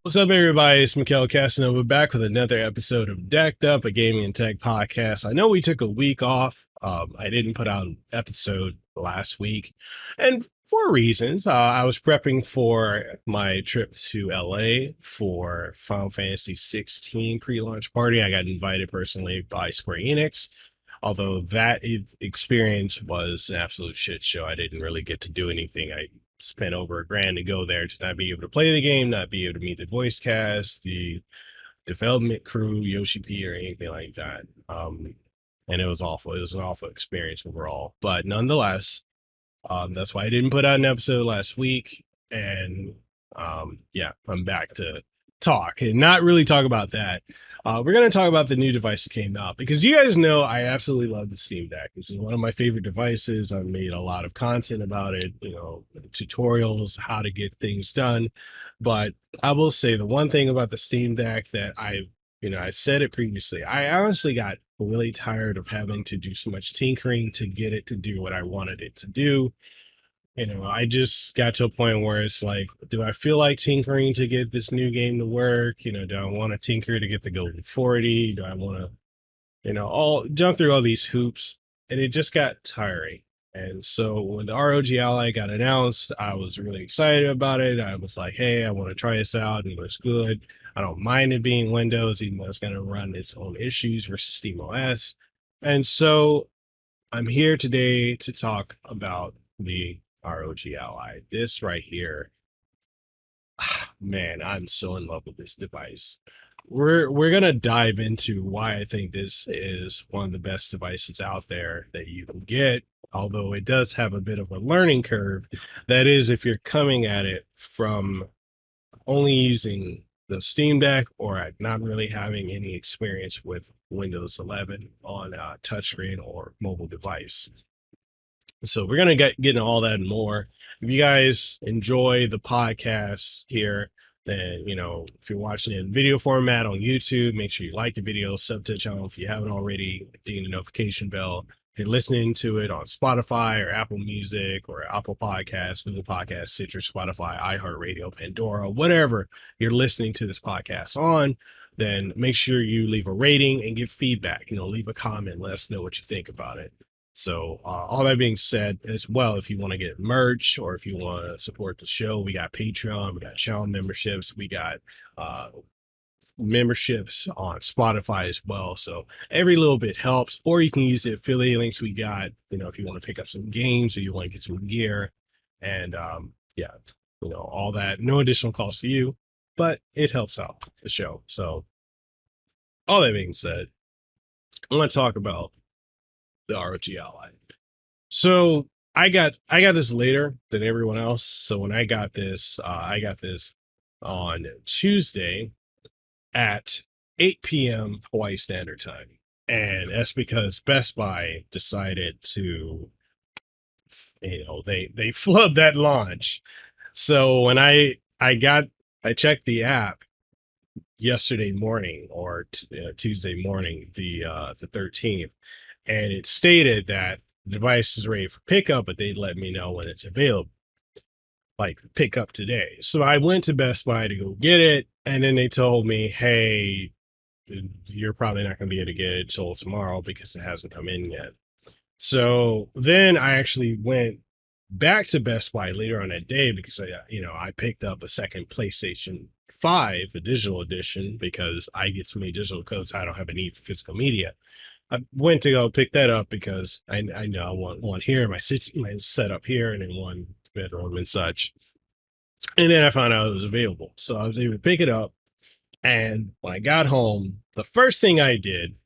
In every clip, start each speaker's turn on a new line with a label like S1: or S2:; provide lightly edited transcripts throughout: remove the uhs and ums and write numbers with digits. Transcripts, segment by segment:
S1: What's up, everybody? It's Mikhail Casanova back with another episode of Decked Up, a gaming and tech podcast. I know we took a week off. I didn't put out an episode last week, and for reasons. I was prepping for my trip to LA for Final Fantasy 16 pre-launch party. I got invited personally by Square Enix. Although that experience was an absolute shit show. I didn't really get to do anything. I spent over $1,000 to go there to not be able to play the game, not be able to meet the voice cast, the development crew, Yoshi P, or anything like that. And it was awful. It was an awful experience overall. But nonetheless, that's why I didn't put out an episode last week. And yeah, I'm back to talk and not really talk about that. We're going to talk about the new device that came out because you guys know I absolutely love the Steam Deck. This is one of my favorite devices. I've made a lot of content about it, tutorials, how to get things done. But I will say the one thing about the Steam Deck that I said it previously, I honestly got really tired of having to do so much tinkering to get it to do what I wanted it to do. I just got to a point where it's like, do I feel like tinkering to get this new game to work? Do I want to tinker to get the golden 40? Do I want to, all jump through all these hoops? And it just got tiring. And so when the ROG Ally got announced, I was really excited about it. I was like, hey, I want to try this out. And it looks good. I don't mind it being Windows, even though it's going to run its own issues versus SteamOS. And so I'm here today to talk about the ROG Ally. This right here, man, I'm so in love with this device. We're gonna dive into why I think this is one of the best devices out there that you can get, although it does have a bit of a learning curve. That is, if you're coming at it from only using the Steam Deck or not really having any experience with Windows 11 on a touchscreen or mobile device. So we're going to get into all that and more. If you guys enjoy the podcast here, then, if you're watching it in video format on YouTube, make sure you like the video, sub to the channel if you haven't already, ding the notification bell. If you're listening to it on Spotify or Apple Music or Apple Podcasts, Google Podcasts, Stitcher, Spotify, iHeartRadio, Pandora, whatever you're listening to this podcast on, then make sure you leave a rating and give feedback. Leave a comment, let us know what you think about it. So all that being said, as well, if you want to get merch or if you want to support the show, we got Patreon, we got channel memberships, we got memberships on Spotify as well. So every little bit helps, or you can use the affiliate links we got, if you want to pick up some games or you want to get some gear and yeah, all that, no additional cost to you, but it helps out the show. So all that being said, I want to talk about the ROG Ally. So I got this later than everyone else. So when I got this on Tuesday at 8 p.m. Hawaii Standard Time. And that's because Best Buy decided to, they flubbed that launch. So when I checked the app yesterday morning or Tuesday morning, the 13th, and it stated that the device is ready for pickup, but they'd let me know when it's available, like pick up today. So I went to Best Buy to go get it, and then they told me, hey, you're probably not going to be able to get it till tomorrow because it hasn't come in yet. So then I actually went back to Best Buy later on that day because I picked up a second PlayStation 5, a digital edition, because I get so many digital codes, I don't have a need for physical media. I went to go pick that up because I know I want one here, my setup here, and then one bedroom and such. And then I found out it was available. So I was able to pick it up. And when I got home, the first thing I did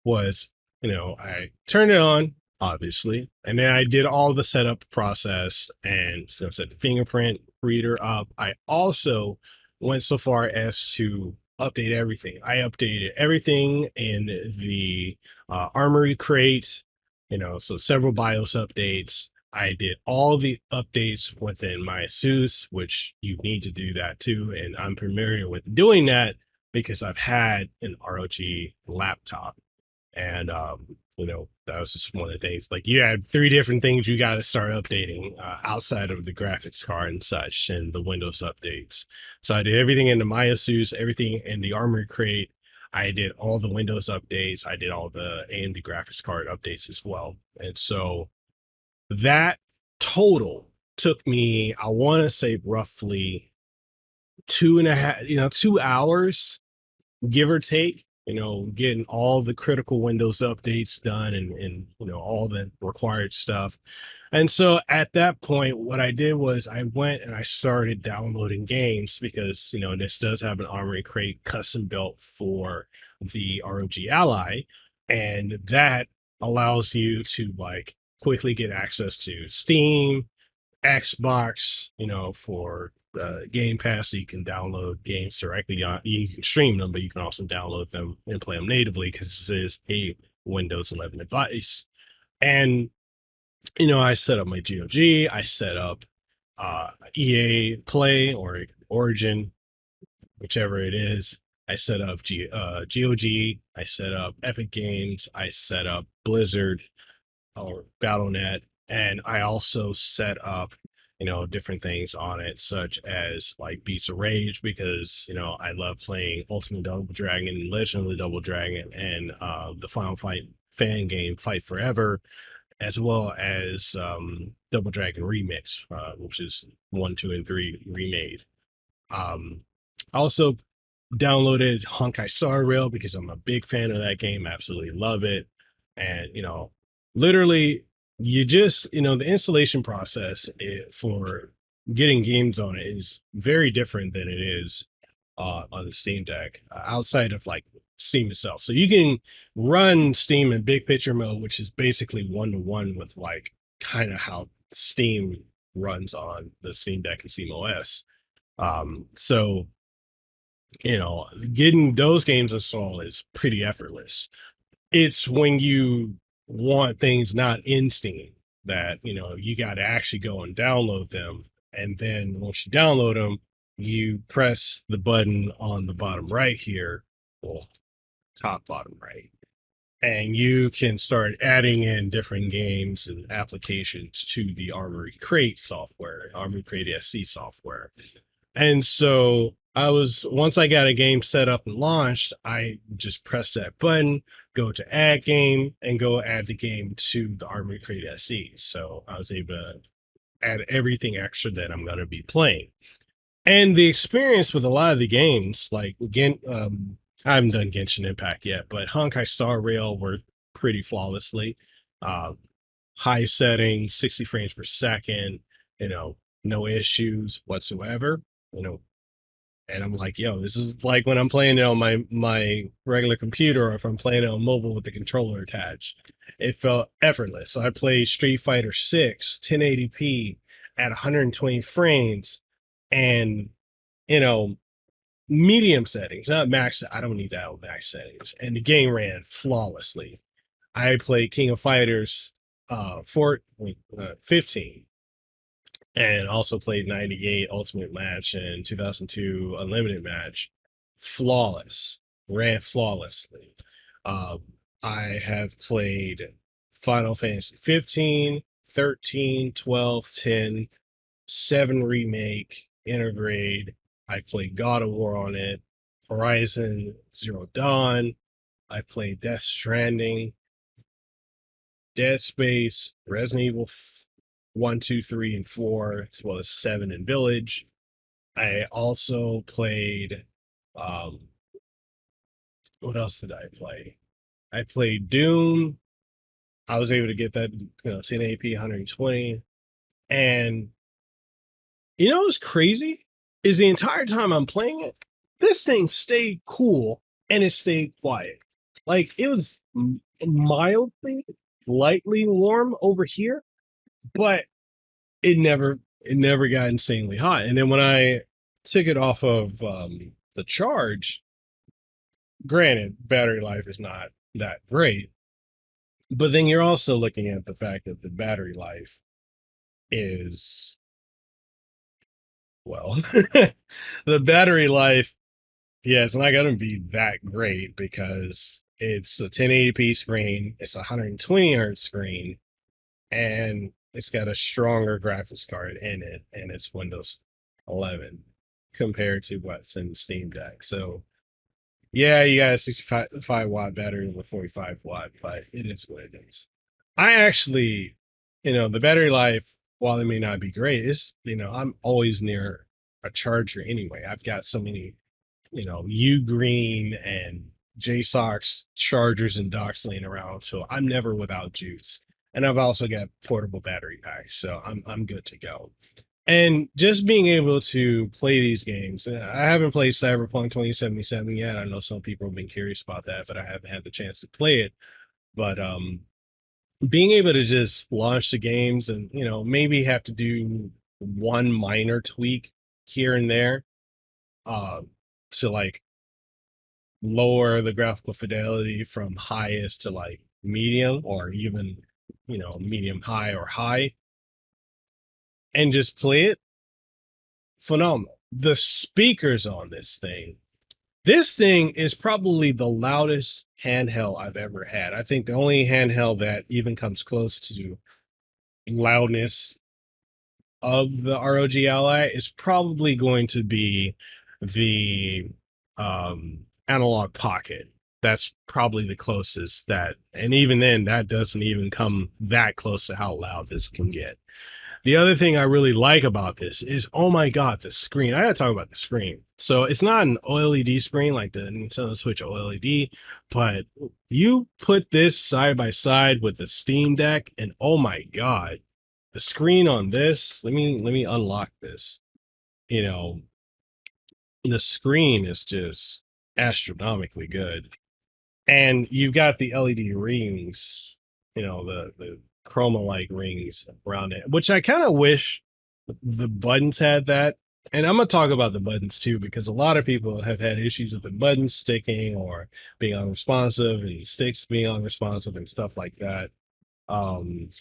S1: was, I turned it on, obviously, and then I did all the setup process and set the fingerprint reader up. I also went so far as to update everything. I updated everything in the Armory crate, so several BIOS updates. I did all the updates within my asus, which you need to do that too. And I'm familiar with doing that because I've had an ROG laptop. And that was just one of the things. Like you had three different things you got to start updating outside of the graphics card and such and the Windows updates. So I did everything in the my asus, everything in the Armory Crate. I did all the Windows updates. I did all the AMD graphics card updates as well. And so that total took me, I want to say roughly 2.5, 2 hours, give or take, getting all the critical Windows updates done and all the required stuff. And so at that point, what I did was I went and I started downloading games because, this does have an Armory Crate custom built for the ROG Ally. And that allows you to like quickly get access to Steam, Xbox, for Game Pass, so you can download games directly on. You can stream them, but you can also download them and play them natively because this is a Windows 11 device. And I set up my GOG. I set up EA Play or Origin, whichever it is. I set up GOG. I set up Epic Games. I set up Blizzard or Battle.net, and I also set up different things on it, such as like Beats of Rage, because I love playing Ultimate Double Dragon, Legend of the Double Dragon, and the Final Fight fan game Fight Forever, as well as Double Dragon Remix, which is 1, 2, and 3 remade. I also downloaded Honkai Star Rail because I'm a big fan of that game, absolutely love it. And literally you just the installation process for getting games on it is very different than it is on the Steam Deck, outside of like Steam itself. So you can run Steam in big picture mode, which is basically one-to-one with like kind of how Steam runs on the Steam Deck and Steam OS. So getting those games installed is pretty effortless. It's when you want things not in Steam that you got to actually go and download them, and then once you download them, you press the button on the bottom right here, well, top bottom right, and you can start adding in different games and applications to the Armory Crate software, Armory Crate SC software. And so once I got a game set up and launched, I just pressed that button, go to add game, and go add the game to the Armory Crate SE. So I was able to add everything extra that I'm going to be playing. And the experience with a lot of the games, like again, I haven't done Genshin Impact yet, but Honkai Star Rail worked pretty flawlessly. High settings, 60 frames per second, no issues whatsoever. And I'm like, yo, this is like when I'm playing it on my regular computer, or if I'm playing it on mobile with the controller attached. It felt effortless. So I played Street Fighter 6 1080p at 120 frames, and medium settings, not max. I don't need that on max settings, and the game ran flawlessly. I played King of Fighters 15, and also played 98 Ultimate Match and 2002 Unlimited Match. Flawless, ran flawlessly. I have played Final Fantasy 15, 13, 12, 10, 7 Remake, Intergrade. I played God of War on it, Horizon Zero Dawn. I played Death Stranding, Dead Space, Resident Evil 1, 2, 3, and 4, as well as 7 and Village. I also played, what else did I play? I played Doom. I was able to get that, 1080p, 120. And what's crazy is the entire time I'm playing it, this thing stayed cool and it stayed quiet. Like it was mildly, lightly warm over here, but it never got insanely hot. And then when I took it off of the charge, granted, battery life is not that great, but then you're also looking at the fact that the battery life is, well, the battery life, yeah, it's not going to be that great because It's a 1080p screen. It's a 120 hertz screen, and it's got a stronger graphics card in it, and it's Windows 11 compared to what's in the Steam Deck. So yeah, you got a 65-watt battery and a 45-watt, but it is what it is. I actually, the battery life, while it may not be great, is, I'm always near a charger anyway. I've got so many, U Green and JSOX chargers and docks laying around, so I'm never without juice. And I've also got portable battery packs, so I'm good to go. And just being able to play these games, I haven't played Cyberpunk 2077 yet. I know some people have been curious about that, but I haven't had the chance to play it. But being able to just launch the games and, maybe have to do one minor tweak here and there uh, to like lower the graphical fidelity from highest to like medium or even, medium high or high, and just play it, phenomenal. The speakers on this thing is probably the loudest handheld I've ever had. I think the only handheld that even comes close to loudness of the ROG Ally is probably going to be the Analog Pocket. That's probably the closest that, and even then, that doesn't even come that close to how loud this can get. The other thing I really like about this is, oh my God, the screen. I gotta talk about the screen. So it's not an OLED screen like the Nintendo Switch OLED, but you put this side by side with the Steam Deck, and oh my God, the screen on this. Let me unlock this. You know, the screen is just astronomically good, and you've got the LED rings. The chroma like rings around it, which I kind of wish the buttons had that. And I'm gonna talk about the buttons too, because a lot of people have had issues with the buttons sticking or being unresponsive and sticks being unresponsive and stuff like that. Um,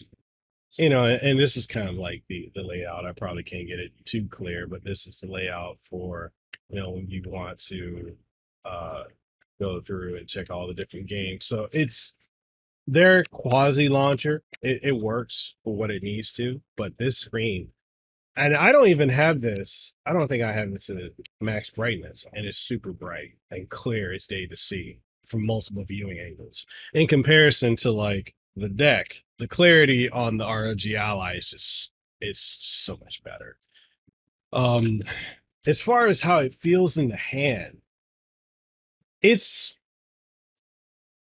S1: and this is kind of like the layout. I probably can't get it too clear, but this is the layout for, when you want to uh go through and check all the different games. So it's their quasi launcher. It works for what it needs to, but this screen, and I don't even have this. I don't think I have this at max brightness, and it's super bright and clear as day to see from multiple viewing angles. In comparison to like the deck, the clarity on the ROG Ally is just it's just so much better. Um, as far as how it feels in the hand, it's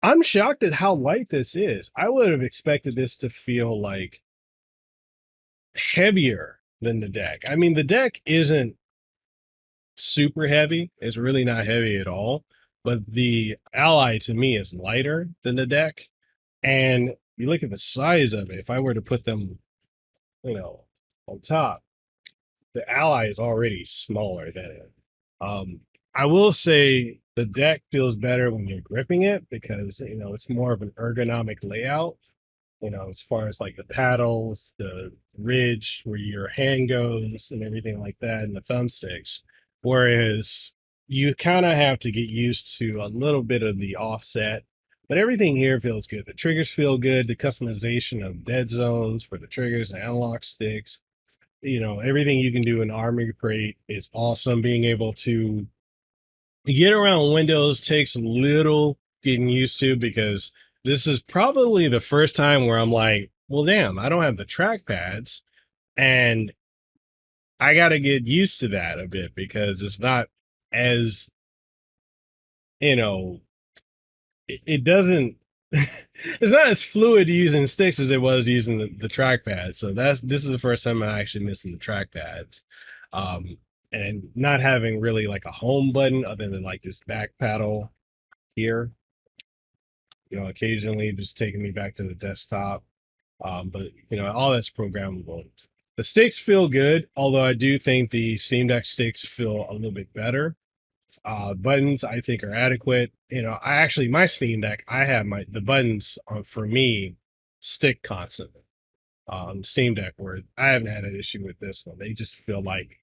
S1: I'm shocked at how light this is. I would have expected this to feel like heavier than the deck. I mean, the deck isn't super heavy. It's really not heavy at all. But the Ally to me is lighter than the deck. And you look at the size of it, if I were to put them, on top, the Ally is already smaller than it. I will say the deck feels better when you're gripping it because, it's more of an ergonomic layout, as far as like the paddles, the ridge where your hand goes and everything like that, and the thumbsticks. Whereas you kind of have to get used to a little bit of the offset, but everything here feels good. The triggers feel good. The customization of dead zones for the triggers and analog sticks, everything you can do in Armory Crate is awesome. Being able to get around Windows takes a little getting used to, because this is probably the first time where I'm like, well, damn, I don't have the trackpads, and I got to get used to that a bit because it's not as, it doesn't, it's not as fluid using sticks as it was using the trackpad. So this is the first time I'm actually missing the trackpads. And not having really like a home button other than like this back paddle here, occasionally just taking me back to the desktop. But all that's programmable. The sticks feel good, although I do think the Steam Deck sticks feel a little bit better. Buttons I think are adequate. My Steam Deck, I have the buttons for me stick constantly. Steam Deck, where I haven't had an issue with this one. They just feel like,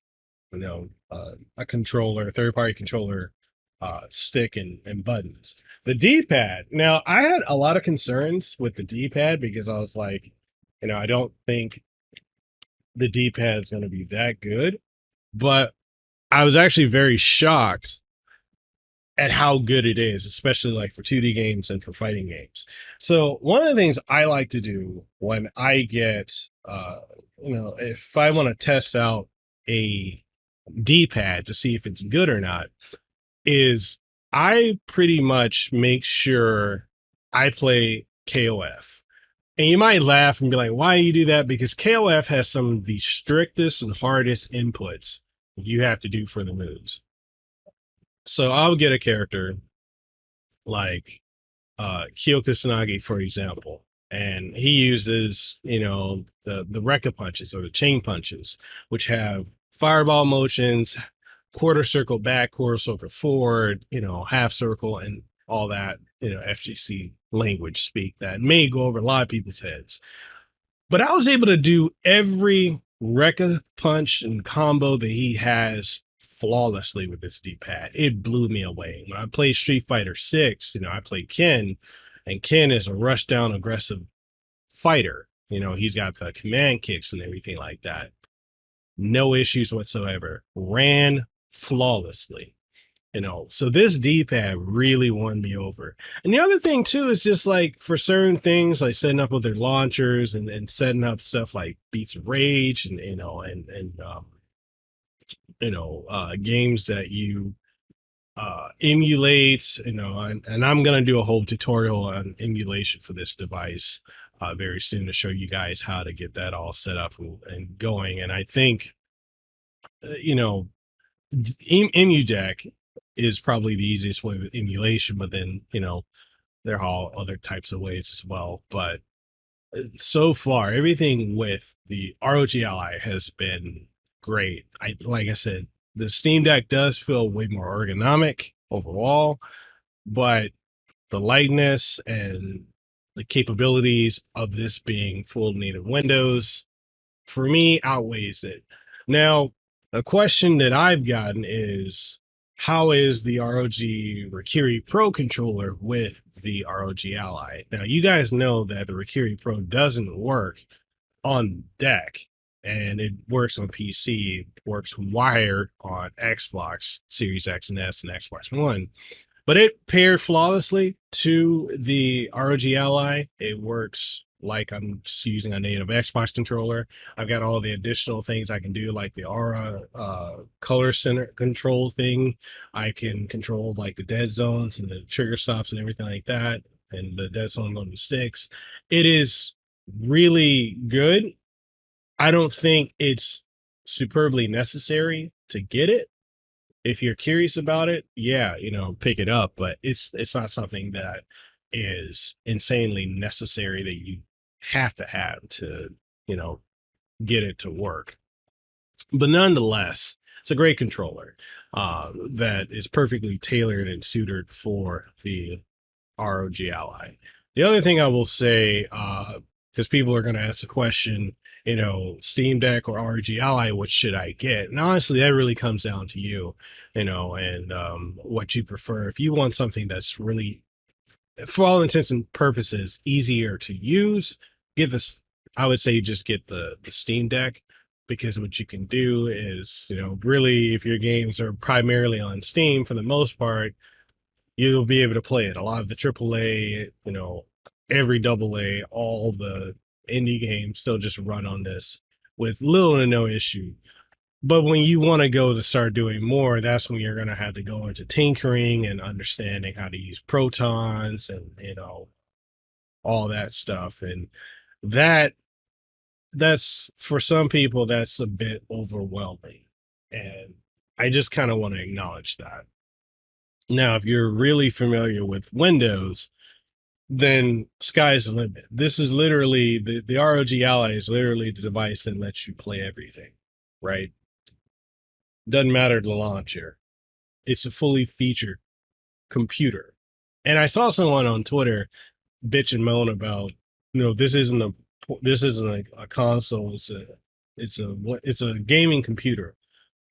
S1: a controller, third party controller stick and buttons. The D-pad. Now, I had a lot of concerns with the D-pad because I was like, I don't think the D-pad is going to be that good, but I was actually very shocked at how good it is, especially like for 2D games and for fighting games. So one of the things I like to do when I get, if I want to test out a D-pad to see if it's good or not, is I pretty much make sure I play KOF. And you might laugh and be like, why do you do that? Because KOF has some of the strictest and hardest inputs you have to do for the moves. So I'll get a character like Kyo Kusanagi, for example, and he uses, the Rekka punches or the chain punches, which have fireball motions, quarter circle back, quarter circle forward, half circle, and all that, FGC language speak that may go over a lot of people's heads. But I was able to do every Rekka punch and combo that he has flawlessly with this D-pad. It blew me away. When I played Street Fighter 6, I played Ken, and Ken is a rush down aggressive fighter. He's got the command kicks and everything like that. No issues whatsoever. Ran flawlessly. So this D-pad really won me over. And the other thing too is just like for certain things, like setting up with their launchers and setting up stuff like Beats of Rage and games that you emulate, and I'm gonna do a whole tutorial on emulation for this device very soon to show you guys how to get that all set up and going. And I think EmuDeck is probably the easiest way with emulation, but then there are all other types of ways as well. But so far, everything with the ROG Ally has been great. Like I said, the Steam Deck does feel way more ergonomic overall, but the lightness and the capabilities of this being full native Windows for me outweighs it. Now, a question that I've gotten is, how is the ROG Rikiri Pro controller with the ROG Ally? Now, you guys know that the Rikiri Pro doesn't work on deck, and it works on PC. It works wired on Xbox Series X and S and Xbox One. But it paired flawlessly to the ROG Ally. It works like I'm just using a native Xbox controller. I've got all the additional things I can do, like the Aura color center control thing. I can control like the dead zones and the trigger stops and everything like that, and the dead zone on the sticks. It is really good. I don't think it's superbly necessary to get it. If you're curious about it, yeah, pick it up, but it's not something that is insanely necessary that you have to, get it to work. But nonetheless, it's a great controller that is perfectly tailored and suited for the ROG Ally. The other thing I will say, because people are going to ask the question, Steam Deck or ROG Ally, what should I get? And honestly, that really comes down to you, and what you prefer. If you want something that's really, for all intents and purposes, easier to use, get this. I would say just get the Steam Deck, because what you can do is, really, if your games are primarily on Steam for the most part, you'll be able to play it. A lot of the AAA, every AA, all the indie games still just run on this with little to no issue. But when you want to go to start doing more, that's when you're going to have to go into tinkering and understanding how to use protons and, all that stuff. And that's for some people, that's a bit overwhelming. And I just kind of want to acknowledge that. Now, if you're really familiar with Windows, then sky's the limit. This is literally the ROG Ally is literally the device that lets you play everything, right? Doesn't matter the launcher. It's a fully featured computer. And I saw someone on Twitter bitch and moan about, this isn't a console. It's a gaming computer.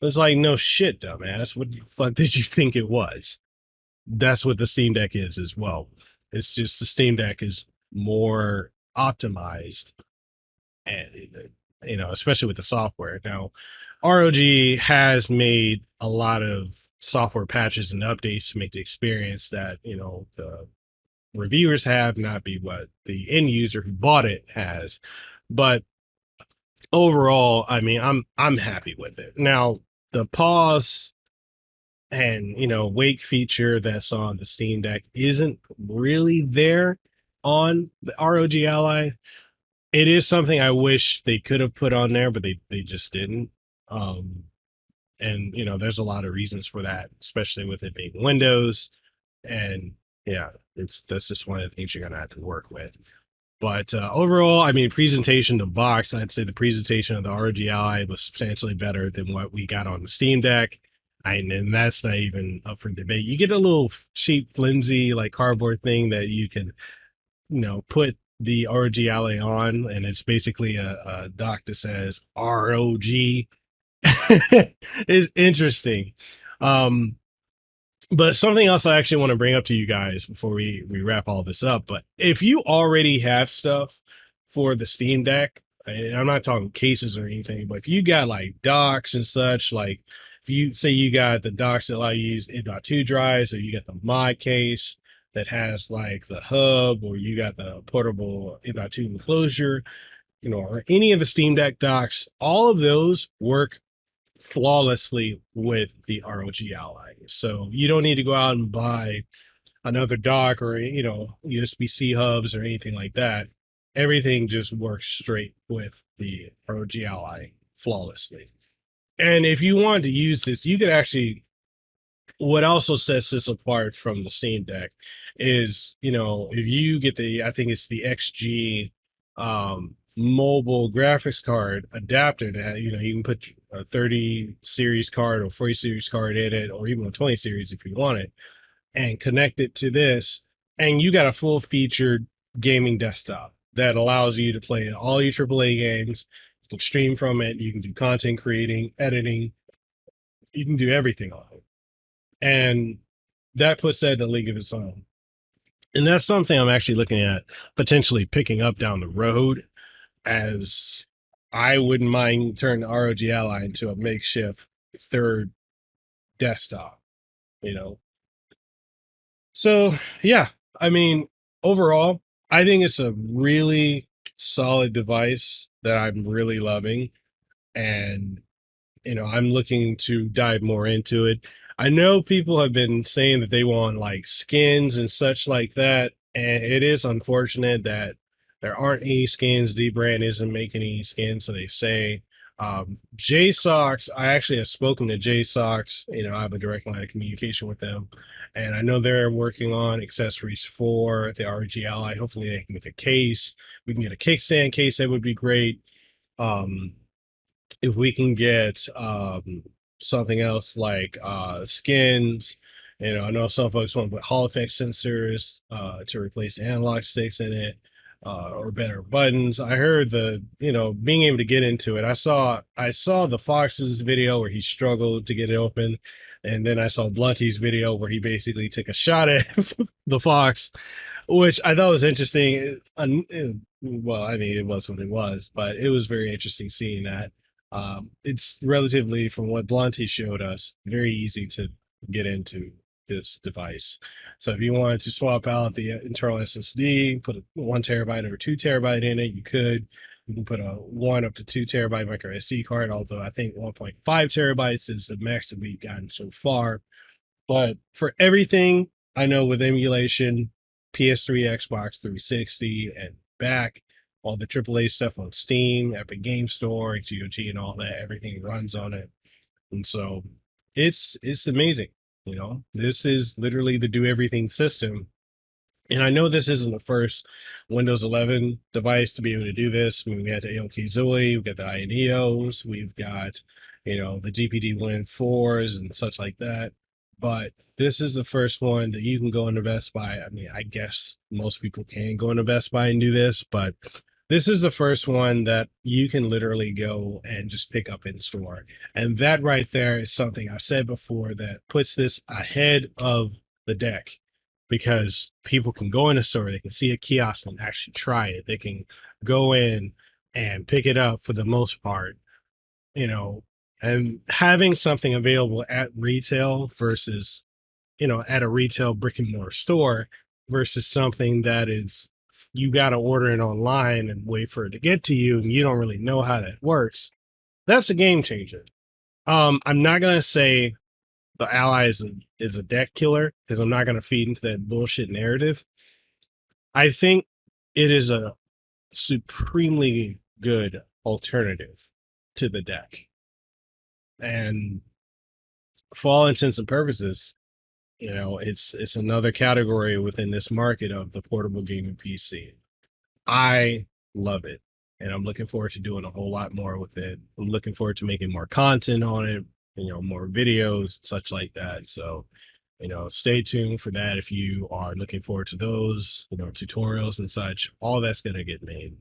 S1: It's like, no shit, dumbass. What the fuck did you think it was? that's what the Steam Deck is as well. It's just the Steam Deck is more optimized, and especially with the software. Now, ROG has made a lot of software patches and updates to make the experience that the reviewers have not be what the end user who bought it has. But overall, I mean, I'm happy with it. Now, the pause and wake feature that's on the Steam Deck isn't really there on the ROG Ally. It is something I wish they could have put on there, but they just didn't. Um, and there's a lot of reasons for that, especially with it being Windows. And yeah, that's just one of the things you're gonna have to work with. But overall, I mean, presentation to box, I'd say the presentation of the ROG Ally was substantially better than what we got on the Steam Deck. And that's not even up for debate. You get a little cheap, flimsy, like cardboard thing that you can, put the ROG Ally on, and it's basically a dock that says ROG. Is interesting. Um, but something else I actually want to bring up to you guys before we wrap all this up. But if you already have stuff for the Steam Deck, and I'm not talking cases or anything, but if you got like docks and such, like if you say you got the docks that allow you to use M.2 drives, or you got the mod case that has like the hub, or you got the portable M.2 enclosure, or any of the Steam Deck docks, all of those work flawlessly with the ROG Ally. So you don't need to go out and buy another dock or USB-C hubs or anything like that. Everything just works straight with the ROG Ally flawlessly. And if you want to use this, you could actually, what also sets this apart from the Steam Deck is, if you get I think it's the XG mobile graphics card adapter that, you can put a 30 series card or 40 series card in it, or even a 20 series if you want it, and connect it to this. And you got a full featured gaming desktop that allows you to play all your AAA games. You can stream from it. You can do content creating, editing. You can do everything on it. And that puts that in a league of its own. And that's something I'm actually looking at potentially picking up down the road, as I wouldn't mind turning the ROG Ally into a makeshift third desktop, you know. So yeah, I mean, overall, I think it's a really solid device that I'm really loving. And I'm looking to dive more into it. I know people have been saying that they want like skins and such like that, and it is unfortunate that there aren't any skins. D brand isn't making any skins, so they say. JSOX, I actually have spoken to JSOX. I have a direct line of communication with them, and I know they're working on accessories for the ROG Ally. Hopefully, they can get a case. We can get a kickstand case. That would be great. Um, if we can get something else like skins. I know some folks want to put Hall effect sensors to replace analog sticks in it, or better buttons. I heard being able to get into it. I saw the Fox's video where he struggled to get it open, and then I saw Blunty's video where he basically took a shot at the Fox, which I thought was interesting. Well, I mean, it was what it was, but it was very interesting seeing that. It's relatively, from what Blunty showed us, very easy to get into this device. So if you wanted to swap out the internal SSD, put a 1 TB or 2 TB in it, you could. You can put a 1 up to 2 TB micro SD card, although I think 1.5 TB is the max that we've gotten so far. But for everything, I know with emulation, PS3, Xbox 360, and back, all the AAA stuff on Steam, Epic Game Store, GOG, and all that, everything runs on it. And so it's amazing. This is literally the do everything system. And I know this isn't the first Windows 11 device to be able to do this. I mean, we had the AOK Zoe, we've got the INEOs, we've got, the GPD Win 4s and such like that. But this is the first one that you can go into Best Buy. I mean, I guess most people can go into Best Buy and do this, but this is the first one that you can literally go and just pick up in store. And that right there is something I've said before that puts this ahead of the deck, because people can go in a store, they can see a kiosk and actually try it. They can go in and pick it up for the most part, you know, and having something available at retail versus, at a retail brick and mortar store versus something that is, you got to order it online and wait for it to get to you and you don't really know how that works. That's a game changer. I'm not going to say the Ally is a deck killer, because I'm not going to feed into that bullshit narrative. I think it is a supremely good alternative to the deck. And for all intents and purposes, it's another category within this market of the portable gaming PC. I love it, and I'm looking forward to doing a whole lot more with it. I'm looking forward to making more content on it, more videos, such like that. So, stay tuned for that. If you are looking forward to those, tutorials and such, all that's going to get made.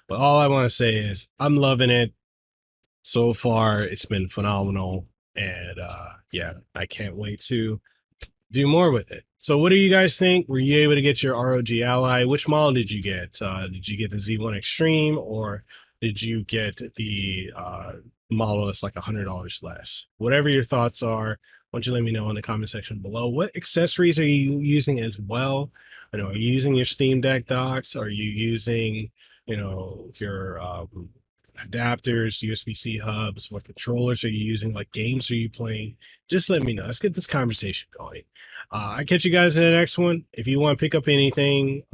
S1: But all I want to say is I'm loving it so far. It's been phenomenal. And yeah, I can't wait to do more with it. So what do you guys think? Were you able to get your ROG Ally? Which model did you get? Did you get the Z1 Extreme, or did you get the model that's like $100 less? Whatever your thoughts are, why don't you let me know in the comment section below. What accessories are you using as well? Are you using your Steam Deck docks? Are you using, your adapters, USB-C hubs? What controllers are you using? What games are you playing? Just let me know. Let's get this conversation going. I'll catch you guys in the next one. If you want to pick up anything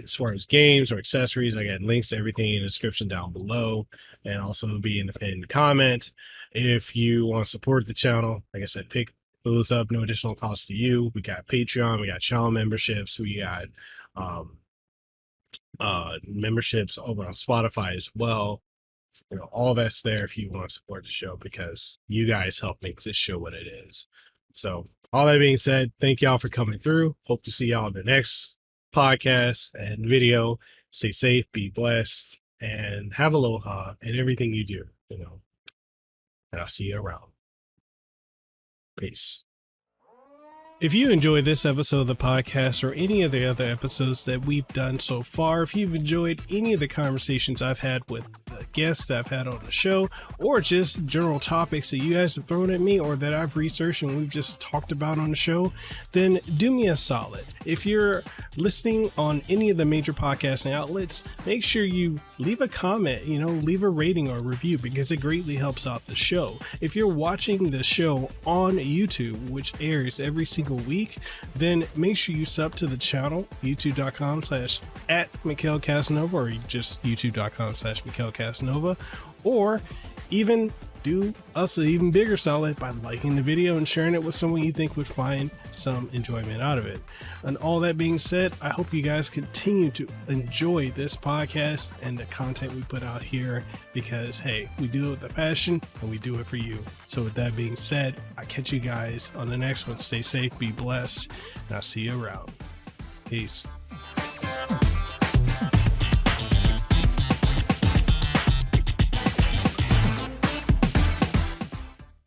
S1: as far as games or accessories, I got links to everything in the description down below, and also be in the pinned comment. If you want to support the channel, like I said, pick those up, no additional cost to you. We got Patreon, we got channel memberships, we got memberships over on Spotify as well. All that's there if you want to support the show, because you guys help make this show what it is. So all that being said, thank y'all for coming through. Hope to see y'all in the next podcast and video. Stay safe, be blessed, and have aloha in everything you do, and I'll see you around. Peace. If you enjoyed this episode of the podcast or any of the other episodes that we've done so far, if you've enjoyed any of the conversations I've had with the guests that I've had on the show, or just general topics that you guys have thrown at me or that I've researched and we've just talked about on the show, then do me a solid. If you're listening on any of the major podcasting outlets, make sure you leave a comment, leave a rating or a review, because it greatly helps out the show. If you're watching the show on YouTube, which airs every single week, then make sure you sub to the channel, youtube.com/@MikhailCasanova, or just youtube.com/MikhailCasanova, or even do us an even bigger solid by liking the video and sharing it with someone you think would find some enjoyment out of it. And all that being said, I hope you guys continue to enjoy this podcast and the content we put out here, because hey, we do it with a passion and we do it for you. So with that being said, I catch you guys on the next one. Stay safe, be blessed, and I'll see you around. Peace.